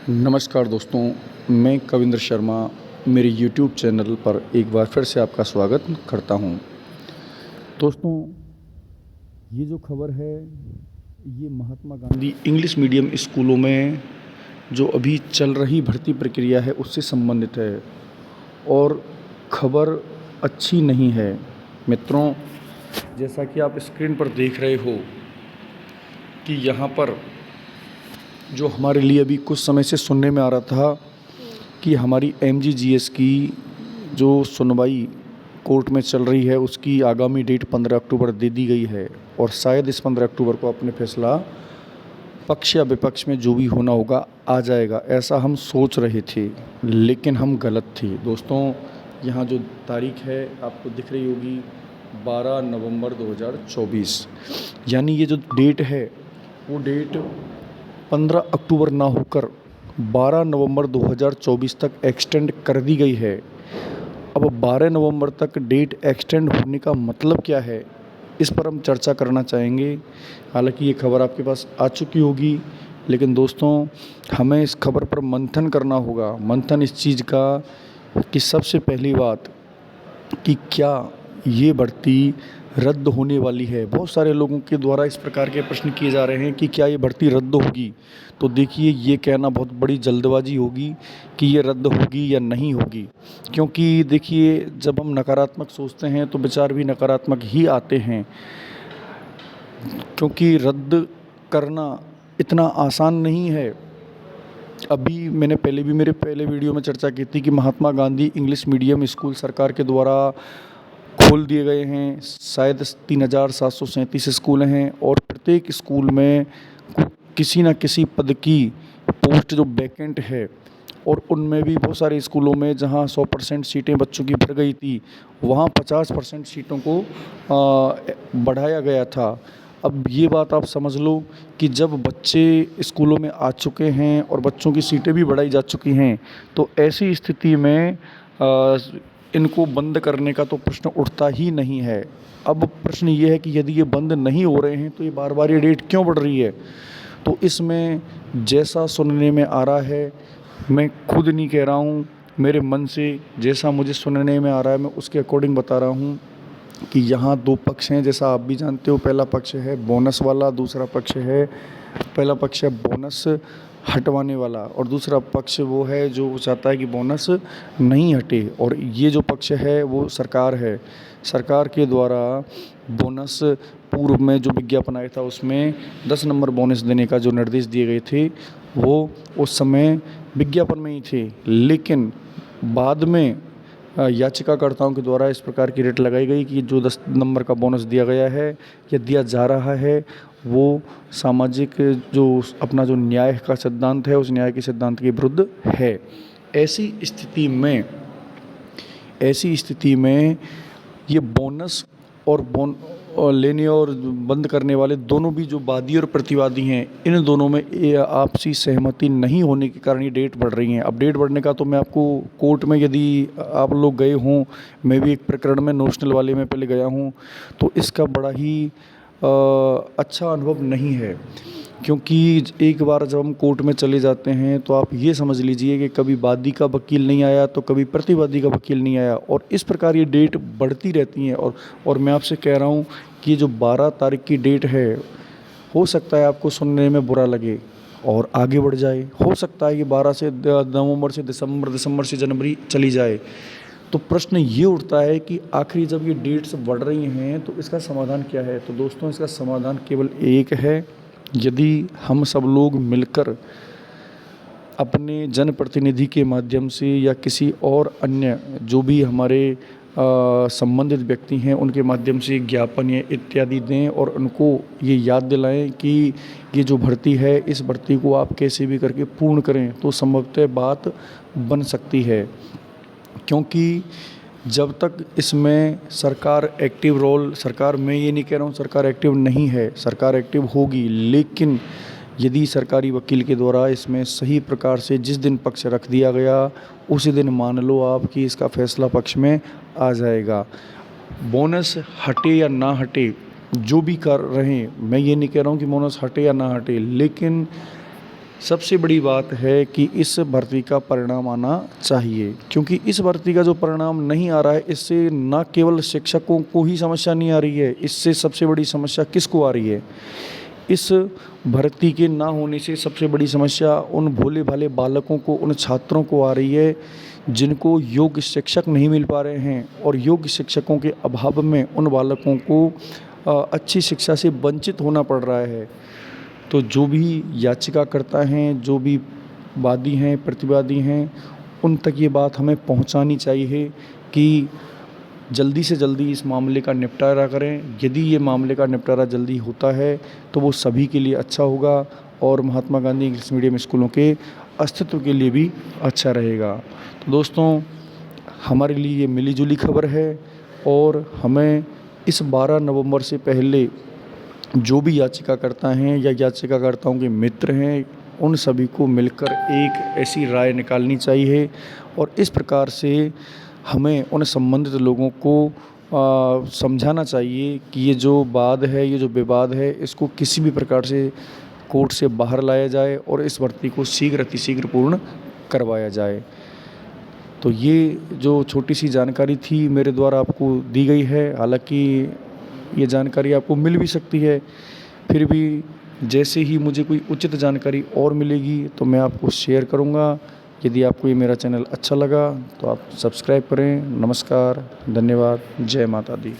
नमस्कार दोस्तों, मैं कविंद्र शर्मा मेरे यूट्यूब चैनल पर एक बार फिर से आपका स्वागत करता हूं। दोस्तों, ये जो खबर है ये महात्मा गांधी इंग्लिश मीडियम स्कूलों में जो अभी चल रही भर्ती प्रक्रिया है उससे संबंधित है और खबर अच्छी नहीं है। मित्रों, जैसा कि आप स्क्रीन पर देख रहे हो कि यहाँ पर जो हमारे लिए अभी कुछ समय से सुनने में आ रहा था कि हमारी MGGS की जो सुनवाई कोर्ट में चल रही है उसकी आगामी डेट 15 अक्टूबर दे दी गई है और शायद इस 15 अक्टूबर को अपने फैसला पक्ष या विपक्ष में जो भी होना होगा आ जाएगा, ऐसा हम सोच रहे थे, लेकिन हम गलत थे। दोस्तों, यहाँ जो तारीख है आपको दिख रही होगी 12 नवंबर 2024, यानी ये जो डेट है वो डेट 15 अक्टूबर ना होकर 12 नवंबर 2024 तक एक्सटेंड कर दी गई है। अब 12 नवंबर तक डेट एक्सटेंड होने का मतलब क्या है, इस पर हम चर्चा करना चाहेंगे। हालांकि ये खबर आपके पास आ चुकी होगी, लेकिन दोस्तों हमें इस खबर पर मंथन करना होगा। मंथन इस चीज़ का कि सबसे पहली बात कि क्या ये भर्ती रद्द होने वाली है। बहुत सारे लोगों के द्वारा इस प्रकार के प्रश्न किए जा रहे हैं कि क्या ये भर्ती रद्द होगी। तो देखिए, ये कहना बहुत बड़ी जल्दबाजी होगी कि ये रद्द होगी या नहीं होगी, क्योंकि देखिए जब हम नकारात्मक सोचते हैं तो विचार भी नकारात्मक ही आते हैं, क्योंकि रद्द करना इतना आसान नहीं है। अभी मैंने मेरे पहले वीडियो में चर्चा की थी कि Mahatma Gandhi English medium school सरकार के द्वारा खोल दिए गए हैं। शायद 3737 स्कूल हैं और प्रत्येक स्कूल में किसी न किसी पद की पोस्ट जो वैकेंट है, और उनमें भी बहुत सारे स्कूलों में जहां 100% सीटें बच्चों की भर गई थी वहां 50% सीटों को बढ़ाया गया था। अब ये बात आप समझ लो कि जब बच्चे स्कूलों में आ चुके हैं और बच्चों की सीटें भी बढ़ाई जा चुकी हैं, तो ऐसी स्थिति में इनको बंद करने का तो प्रश्न उठता ही नहीं है। अब प्रश्न ये है कि यदि ये बंद नहीं हो रहे हैं तो ये बार बार ये डेट क्यों बढ़ रही है। तो इसमें जैसा सुनने में आ रहा है, मैं खुद नहीं कह रहा हूँ, मेरे मन से जैसा मुझे सुनने में आ रहा है मैं उसके अकॉर्डिंग बता रहा हूँ कि यहाँ दो पक्ष हैं। जैसा आप भी जानते हो, पहला पक्ष है बोनस वाला, दूसरा पक्ष है पहला पक्ष है बोनस हटवाने वाला और दूसरा पक्ष वो है जो चाहता है कि बोनस नहीं हटे। और ये जो पक्ष है वो सरकार है। सरकार के द्वारा बोनस पूर्व में जो विज्ञापन आया था उसमें 10 नंबर बोनस देने का जो निर्देश दिए गए थे वो उस समय विज्ञापन में ही थे, लेकिन बाद में याचिकाकर्ताओं के द्वारा इस प्रकार की रेट लगाई गई कि जो 10 नंबर का बोनस दिया गया है या दिया जा रहा है वो सामाजिक जो अपना जो न्याय का सिद्धांत है उस न्याय के सिद्धांत के विरुद्ध है। ऐसी स्थिति में ये बोनस और लेने और बंद करने वाले दोनों भी जो वादी और प्रतिवादी हैं, इन दोनों में आपसी सहमति नहीं होने के कारण ये डेट बढ़ रही हैं। अब डेट बढ़ने का तो मैं आपको कोर्ट में, यदि आप लोग गए हों, मैं भी एक प्रकरण में नोशनल वाले में पहले गया हूँ, तो इसका बड़ा ही अच्छा अनुभव नहीं है, क्योंकि एक बार जब हम कोर्ट में चले जाते हैं तो आप ये समझ लीजिए कि कभी वादी का वकील नहीं आया तो कभी प्रतिवादी का वकील नहीं आया, और इस प्रकार ये डेट बढ़ती रहती हैं। और मैं आपसे कह रहा हूँ कि ये जो 12 तारीख की डेट है, हो सकता है आपको सुनने में बुरा लगे और आगे बढ़ जाए। हो सकता है कि 12 से नवंबर से दिसंबर से जनवरी चली जाए। तो प्रश्न ये उठता है कि आखिर जब ये डेट्स बढ़ रही हैं तो इसका समाधान क्या है। तो दोस्तों, इसका समाधान केवल एक है। यदि हम सब लोग मिलकर अपने जनप्रतिनिधि के माध्यम से या किसी और अन्य जो भी हमारे संबंधित व्यक्ति हैं उनके माध्यम से ज्ञापन या इत्यादि दें और उनको ये याद दिलाएं कि ये जो भर्ती है इस भर्ती को आप कैसे भी करके पूर्ण करें, तो संभवतः बात बन सकती है। क्योंकि जब तक इसमें सरकार एक्टिव रोल, सरकार, मैं ये नहीं कह रहा हूँ सरकार एक्टिव नहीं है, सरकार एक्टिव होगी, लेकिन यदि सरकारी वकील के द्वारा इसमें सही प्रकार से जिस दिन पक्ष रख दिया गया उसी दिन मान लो आप कि इसका फैसला पक्ष में आ जाएगा। बोनस हटे या ना हटे, जो भी कर रहे हैं, मैं ये नहीं कह रहा हूँ कि बोनस हटे या ना हटे, लेकिन सबसे बड़ी बात है कि इस भर्ती का परिणाम आना चाहिए, क्योंकि इस भर्ती का जो परिणाम नहीं आ रहा है, इससे न केवल शिक्षकों को ही समस्या नहीं आ रही है, इससे सबसे बड़ी समस्या किसको आ रही है? इस भर्ती के ना होने से सबसे बड़ी समस्या उन भोले भाले बालकों को, उन छात्रों को आ रही है जिनको योग्य शिक्षक नहीं मिल पा रहे हैं, और योग्य शिक्षकों के अभाव में उन बालकों को अच्छी शिक्षा से वंचित होना पड़ रहा है। तो जो भी याचिकाकर्ता हैं, जो भी वादी हैं, प्रतिवादी हैं, उन तक ये बात हमें पहुंचानी चाहिए कि जल्दी से जल्दी इस मामले का निपटारा करें। यदि ये मामले का निपटारा जल्दी होता है तो वो सभी के लिए अच्छा होगा और महात्मा गांधी इंग्लिश मीडियम स्कूलों के अस्तित्व के लिए भी अच्छा रहेगा। तो दोस्तों, हमारे लिए ये मिली जुली खबर है और हमें इस 12 नवंबर से पहले जो भी याचिकाकर्ता हैं या याचिकाकर्ताओं के मित्र हैं, उन सभी को मिलकर एक ऐसी राय निकालनी चाहिए और इस प्रकार से हमें उन संबंधित लोगों को समझाना चाहिए कि ये जो वाद है, ये जो विवाद है, इसको किसी भी प्रकार से कोर्ट से बाहर लाया जाए और इस भर्ती को शीघ्र अतिशीघ्र पूर्ण करवाया जाए। तो ये जो छोटी सी जानकारी थी मेरे द्वारा आपको दी गई है। हालांकि ये जानकारी आपको मिल भी सकती है, फिर भी जैसे ही मुझे कोई उचित जानकारी और मिलेगी तो मैं आपको शेयर करूँगा। यदि आपको ये मेरा चैनल अच्छा लगा तो आप सब्सक्राइब करें। नमस्कार, धन्यवाद, जय माता दी।